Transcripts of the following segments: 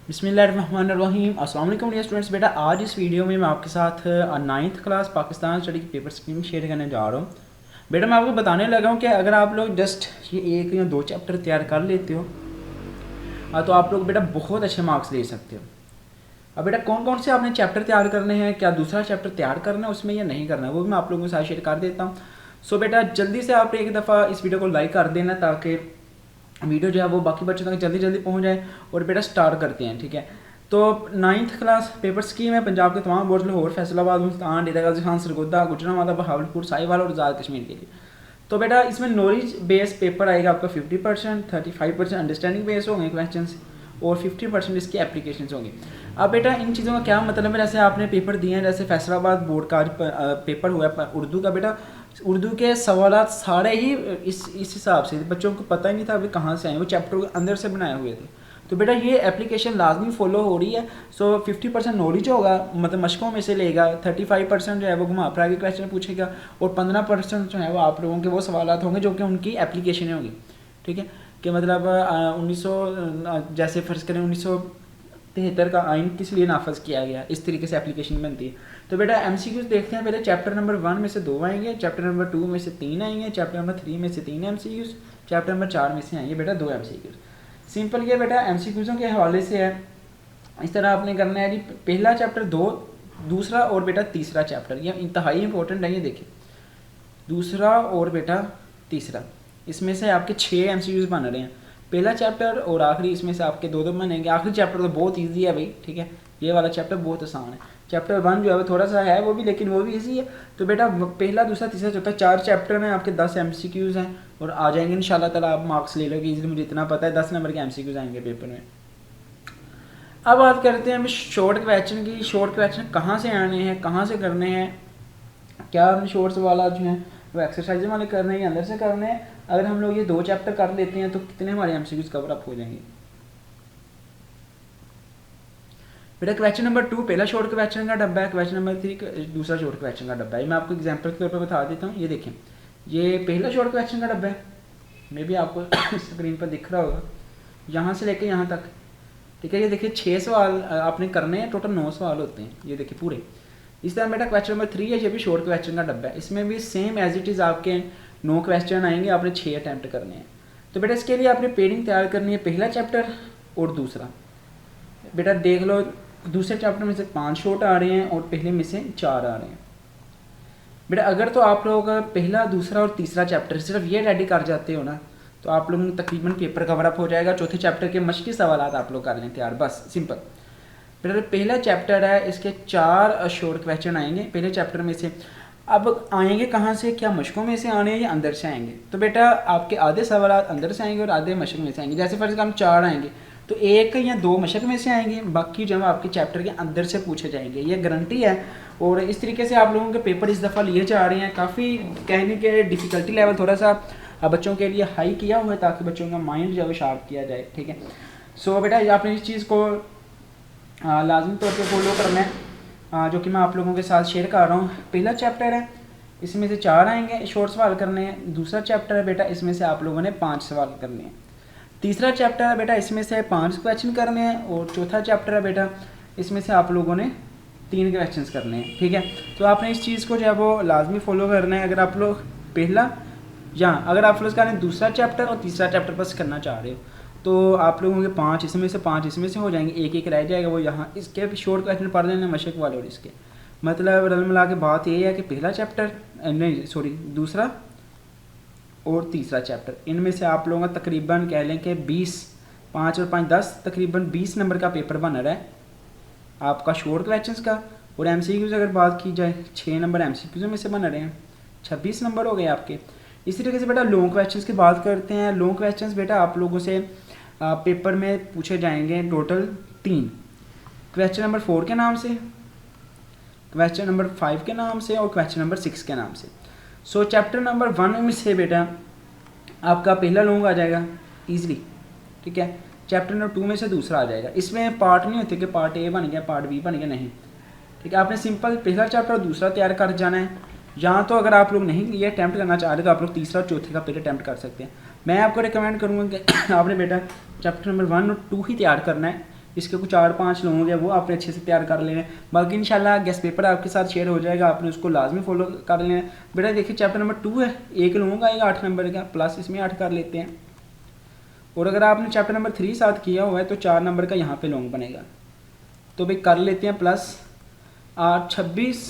बिस्मिल्लाहिर्रहमानिर्रहीम। अस्सलाम वालेकुम डियर स्टूडेंट्स। बेटा आज इस वीडियो में मैं आपके साथ 9th क्लास पाकिस्तान स्टडी की पेपर स्कीम शेयर करने जा रहा हूँ। बेटा मैं आपको बताने लगा हूँ कि अगर आप लोग जस्ट ये एक या दो चैप्टर तैयार कर लेते हो तो आप लोग बेटा बहुत अच्छे मार्क्स ले सकते हो। अब बेटा कौन कौन से आपने चैप्टर तैयार करने हैं, क्या दूसरा चैप्टर तैयार करना है उसमें या नहीं करना है, वो भी मैं आप लोगों के साथ शेयर कर देता हूँ। सो बेटा जल्दी से आप एक दफ़ा इस वीडियो को लाइक कर देना ताकि वीडियो जो है वो बाकी बच्चों तक जल्दी जल्दी पहुंच जाए। और बेटा स्टार्ट करते हैं, ठीक है। तो 9th क्लास पेपर स्कीम है पंजाब के तमाम बोर्ड, लाहौर, फैसलाबाद, मुल्तान, डेरा गाजी खान, सरगोदा, गुजरांवाला, बहावलपुर, साहिवाल और आज़ाद कश्मीर के लिए। तो बेटा इसमें नॉलेज बेस पेपर आएगा आपका 50%, 35% अंडरस्टैंडिंग बेस होंगे क्वेश्चन और 50% इसकी एप्लीकेशन होंगी। अब बेटा इन चीज़ों का क्या मतलब है, जैसे आपने पेपर दिए हैं, जैसे फैसलाबाद बोर्ड का आज पेपर हुआ है उर्दू का, बेटा उर्दू के सवालात सारे ही इस हिसाब से बच्चों को पता ही नहीं था अभी कहाँ से आए, वो चैप्टर के अंदर से बनाए हुए थे। तो बेटा ये एप्लीकेशन लाजमी फॉलो हो रही है। सो 50% नॉलेज होगा, मतलब मशकों में से लेगा, 35% जो है वो घुमा फिरा के क्वेश्चन पूछेगा और 15% जो है वो आप लोगों के वो सवालात होंगे जो कि उनकी एप्लीकेशन होंगी, ठीक है। कि मतलब 1900 जैसे फ़र्ज़ करें 1973 का आइन किस लिए नाफज किया गया, इस तरीके से एप्लीकेशन बनती है। तो बेटा एमसीक्यूज देखते हैं। पहले चैप्टर नंबर 1 में से 2 आएंगे, चैप्टर नंबर 2 में से 3 आएंगे, चैप्टर नंबर 3 में से 3 एमसीक्यूज, चैप्टर नंबर 4 में से आएंगे बेटा 2 एमसीक्यूज। सिंपल ये बेटा एमसीक्यूज़ों के हवाले से है। इस तरह आपने करना है जी, पहला चैप्टर 2, दूसरा और बेटा तीसरा चैप्टर, ये इंतहाई इंपॉर्टेंट है। ये देखिए दूसरा और बेटा तीसरा, इसमें से आपके 6 एमसीक्यूज बन रहे हैं। पहला चैप्टर और आखिरी इसमें से आपके 2 बनेंगे। आखिरी चैप्टर तो बहुत ईजी है भाई, ठीक है, ये वाला चैप्टर बहुत आसान है। चैप्टर 1 जो है वो थोड़ा सा है वो भी, लेकिन वो भी ईजी है। तो बेटा पहला, दूसरा, तीसरा, चौथा 4 चैप्टर हैं आपके, 10 एमसीक्यूज हैं और आ जाएंगे इंशाल्लाह ताला। आप मार्क्स ले लोगे इजीली, मुझे इतना पता है 10 नंबर के एमसीक्यूज आएंगे पेपर में। अब बात करते हैं शॉर्ट क्वेश्चन की। शॉर्ट क्वेश्चन कहाँ से आने हैं, कहाँ से करने हैं, क्या हम शॉर्ट्स वाला जो है वो एक्सरसाइज वाले करने हैं या अंदर से करने हैं। अगर हम लोग ये 2 चैप्टर कर लेते हैं तो कितने हमारे एमसीक्यूज कवर अप हो जाएंगे। बेटा क्वेश्चन नंबर 2 पहला शॉर्ट क्वेश्चन का डब्बा है, क्वेश्चन नंबर 3 दूसरा शॉर्ट क्वेश्चन का डब्बा है। मैं आपको एग्जांपल के तौर पर बता देता हूँ। ये देखें, ये पहला शॉर्ट क्वेश्चन का डब्बा है, मे भी आपको स्क्रीन पर दिख रहा होगा, यहाँ से लेके यहाँ तक, ठीक है। ये देखिए 6 सवाल आपने करने हैं, टोटल 9 सवाल होते हैं, ये देखिए पूरे। इस तरह बेटा क्वेश्चन नंबर 3 है, ये भी शॉर्ट क्वेश्चन का डब्बा है, इसमें भी सेम एज इट इज़ आपके 9 क्वेश्चन आएंगे, आपने 6 अटैम्प्ट करने हैं। तो बेटा इसके लिए आपने पेडिंग तैयार करनी है, पहला चैप्टर और दूसरा। बेटा देख लो, दूसरे चैप्टर में से 5 शॉर्ट आ रहे हैं और पहले में से 4 आ रहे हैं। बेटा अगर तो आप लोग पहला, दूसरा और तीसरा चैप्टर सिर्फ ये रेडी कर जाते हो ना, तो आप लोगों को तकरीबन पेपर कवर अप हो जाएगा। चौथे चैप्टर के मश्की सवाल आप लोग कर लें तैयार, बस सिंपल। बेटा पहला चैप्टर है, इसके 4 शॉर्ट क्वेश्चन आएंगे पहले चैप्टर में से। अब आएंगे कहाँ से, क्या मशकों में से आने हैं या अंदर से आएंगे। तो बेटा आपके आधे सवाल अंदर से आएंगे और आधे मशक में से आएंगे। जैसे फर्ज हम 4 आएंगे तो 1 या 2 मशक में से आएंगे, बाकी जो आपके चैप्टर के अंदर से पूछे जाएंगे, ये गारंटी है। और इस तरीके से आप लोगों के पेपर इस दफ़ा लिए जा रहे हैं। काफ़ी कहने के डिफ़िकल्टी लेवल थोड़ा सा बच्चों के लिए हाई किया हुआ है ताकि बच्चों का माइंड जो है शार्प किया जाए, ठीक है। सो बेटा आपने इस चीज़ को लाजमी तौर पे फॉलो करना है, जो कि मैं आप लोगों के साथ शेयर कर रहा हूँ। पहला चैप्टर है, इसमें से 4 आएंगे शॉर्ट सवाल करने हैं। दूसरा चैप्टर है बेटा, इसमें से आप लोगों ने 5 सवाल करने हैं। तीसरा चैप्टर है बेटा, इसमें से 5 क्वेश्चन करने हैं। और चौथा चैप्टर है बेटा, इसमें से आप लोगों ने 3 क्वेश्चन करने हैं, ठीक है। तो आपने इस चीज़ को जो है वो लाजमी फॉलो करना है। अगर आप लोग पहला या अगर आप लोग इसका दूसरा चैप्टर और तीसरा चैप्टर बस करना चाह रहे हो तो आप लोगों के 5 इसमें से 5 इसमें से हो जाएंगे, एक रह जाएगा, वो यहाँ इसके शॉर्ट क्वेश्चन पढ़ लेना मशक वाले। और इसके मतलब रल मिला के बात ये है कि पहला चैप्टर नहीं सॉरी दूसरा और तीसरा चैप्टर, इनमें से आप लोगों का तकरीबन कह लें कि 20, 5 और 5 10 तकरीबन 20 नंबर का पेपर बन रहा है आपका शॉर्ट क्वेश्चन का। और एमसीक्यूज अगर बात की जाए 6 नंबर एमसीक्यूज में से बन रहे हैं, 26 नंबर हो गए आपके। इसी तरीके से बेटा लॉन्ग क्वेश्चंस की बात करते हैं। लॉन्ग क्वेश्चंस बेटा आप लोगों से पेपर में पूछे जाएंगे टोटल 3, क्वेश्चन नंबर 4 के नाम से, क्वेश्चन नंबर 5 के नाम से और क्वेश्चन नंबर 6 के नाम से। सो चैप्टर नंबर 1 में से बेटा आपका पहला लॉन्ग आ जाएगा ईजिली, ठीक है। चैप्टर नंबर 2 में से दूसरा आ जाएगा। इसमें पार्ट नहीं होते कि पार्ट ए बन गया पार्ट बी बन गया, नहीं, ठीक है। आपने सिंपल पहला चैप्टर और दूसरा तैयार कर जाना है। यहाँ तो अगर आप लोग नहीं ये अटैम्प्ट करना चाह रहे तो आप लोग तीसरा और चौथे का पहले अटैम्प्ट कर सकते हैं। मैं आपको रिकमेंड करूँगा कि आपने बेटा चैप्टर नंबर 1 और 2 ही तैयार करना है। इसके कुछ 4-5 लोग हैं वो आपने अच्छे से तैयार कर लेना है। बाकी इंशाल्लाह गेस्ट पेपर आपके साथ शेयर हो जाएगा, आपने उसको लाजमी फॉलो कर लेना है। बेटा देखिए चैप्टर नंबर 2 है, एक लोग आएगा 8 नंबर का, प्लस इसमें 8 कर लेते हैं। और अगर आपने चैप्टर नंबर 3 साथ किया हुआ है तो 4 नंबर का यहाँ पे लॉन्ग बनेगा। तो भाई कर लेते हैं प्लस 8 26,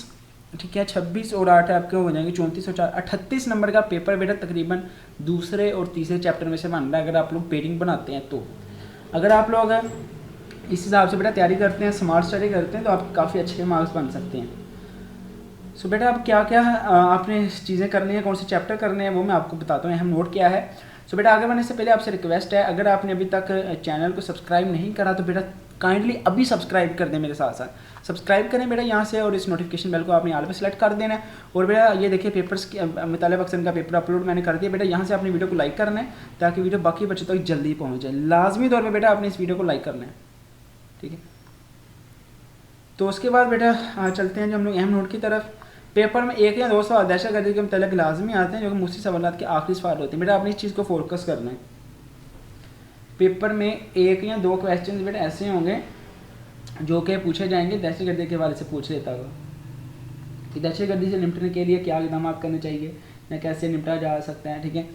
ठीक है 26 और 8 आपके हो जाएंगे 34 और 4 38 नंबर का पेपर बेटा तकरीबन दूसरे और तीसरे चैप्टर में से बन रहा है अगर आप लोग पेयरिंग बनाते हैं तो। अगर आप लोग इस हिसाब से बेटा तैयारी करते हैं, स्मार्ट स्टडी करते हैं तो आप काफ़ी अच्छे मार्क्स बन सकते हैं। सो बेटा अब क्या क्या आपने चीज़ें करनी है, कौन से चैप्टर करने हैं वो मैं आपको बताता हूँ, हम नोट किया है। सो बेटा आगे बढ़ने से पहले आपसे रिक्वेस्ट है, अगर आपने अभी तक चैनल को सब्सक्राइब नहीं करा तो बेटा काइंडली अभी सब्सक्राइब कर दें, मेरे साथ साथ सब्सक्राइब करें बेटा यहाँ से, और इस नोटिफिकेशन बेल को आपने ऑल पे सेलेक्ट कर देना है। और बेटा ये देखिए पेपर्स मुतालिब अक्सर का पेपर अपलोड मैंने कर दिया, बेटा यहाँ से अपनी वीडियो को लाइक करना है ताकि वीडियो बाकी बच्चों तक जल्दी पहुँच जाए। लाजमी तौर पर बेटा आपने इस वीडियो को लाइक करना है, ठीक है। तो उसके बाद बेटा चलते हैं जो हम लोग अहम नोट की तरफ। पेपर में 1 या 2 सवाल दहशतगर्दी के मतलब लाजमी आते हैं जो कि मुफ्ती सवाल के आखिरी सवाल होते हैं। बेटा आपने इस चीज़ को फोकस करना है, पेपर में 1 या 2 क्वेश्चन बेटा ऐसे होंगे जो कि पूछे जाएंगे दहशतगर्दी के बारे से पूछ लेता होगा कि दहशतगर्दी से निपटने के लिए क्या इकदाम करने चाहिए या कैसे निपटा जा सकता है, ठीक है।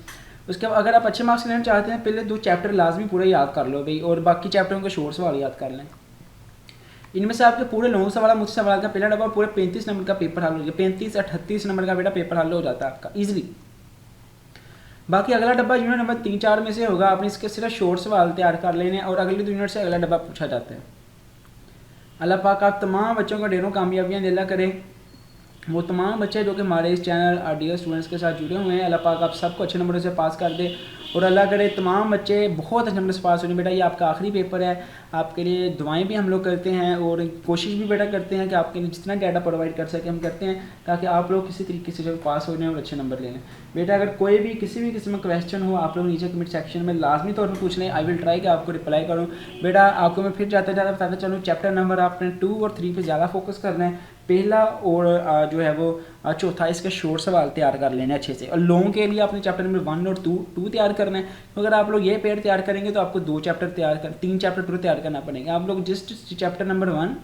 उसके बाद अगर आप अच्छे मार्क्स लेना चाहते हैं पहले 2 चैप्टर लाजमी पूरा याद कर लो भाई, और बाकी चैप्टरों के शॉर्ट सवाल याद कर लें। इनमें से आपके पूरे लॉन्ग सवाल मुझसे सवाल का पहला डब्बा पूरे 35 नंबर का पेपर हल हो जाएगा, 35-38 नंबर का बेटा पेपर हल हो जाता है आपका ईजिली। बाकी अगला डब्बा यूनिट नंबर 3-4 में से होगा, आपने इसके सिर्फ शॉर्ट सवाल तैयार कर लेने और अगले 2 यूनिट से अगला डब्बा पूछा जाता है। अल्लाह पाक आप तमाम बच्चों को ढेरों कामयाबियाँ दिला करें, वो तमाम बच्चे जो कि हमारे इस चैनल आरडीएस स्टूडेंट्स के साथ जुड़े हुए हैं, अल्लाह पाक आप सबको अच्छे नंबरों से पास कर दे और अल्लाह करे तमाम बच्चे बहुत अच्छे नंबर से पास हो जाए। बेटा ये आपका आखिरी पेपर है, आपके लिए दुआएं भी हम लोग करते हैं और कोशिश भी बेटा करते हैं कि आपके लिए जितना डाटा प्रोवाइड कर सके हम करते हैं ताकि आप लोग किसी तरीके से जो पास हो जाएं और अच्छे नंबर ले लें। बेटा अगर कोई भी किसी भी किस्म का क्वेश्चन हो आप लोग नीचे कमेंट सेक्शन में लाजमी तौर पर पूछ लें, आई विल ट्राई कि आपको रिप्लाई करूँ। बेटा आपको मैं फिर जाता बताता चलूँ, चैप्टर नंबर आपने 2 और 3 पर ज़्यादा फोकस करना है, पहला और जो है वो चौथा इसके शॉर्ट सवाल तैयार कर लेने अच्छे से, और लॉन्ग के लिए आपने चैप्टर नंबर 1 और 2 तैयार करना है। तो अगर आप लोग ये पेयर तैयार करेंगे तो आपको 3 चैप्टर पूरे तैयार करना पड़ेगा। आप लोग जस्ट चैप्टर नंबर 1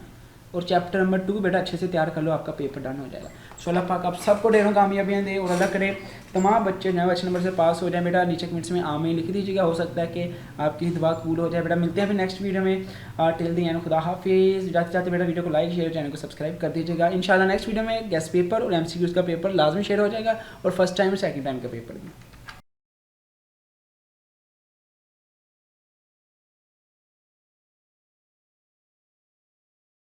और चैप्टर नंबर 2 बेटा अच्छे से तैयार कर लो, आपका पेपर डन हो जाएगा। सो अल्लाह पाक आप सबको ढेरों कामयाबियाँ दे और अल्लाह करे तमाम बच्चे जो है अच्छे नंबर से पास हो जाए। बेटा नीचे कमेंट्स में आमीन लिख दीजिएगा, हो सकता है कि आपकी दुआ कबूल हो जाए। बेटा मिलते हैं फिर नेक्स्ट वीडियो में, टिल द एंड खुदा हाफिज़। जाते जाते बेटा वीडियो को लाइक शेयर चैनल को सब्सक्राइब कर दीजिएगा। इंशाल्लाह नेक्स्ट वीडियो में गेस्ट पेपर और MCQs का पेपर लाजमी शेयर हो जाएगा और फर्स्ट टाइम और सेकंड टाइम का पेपर भी।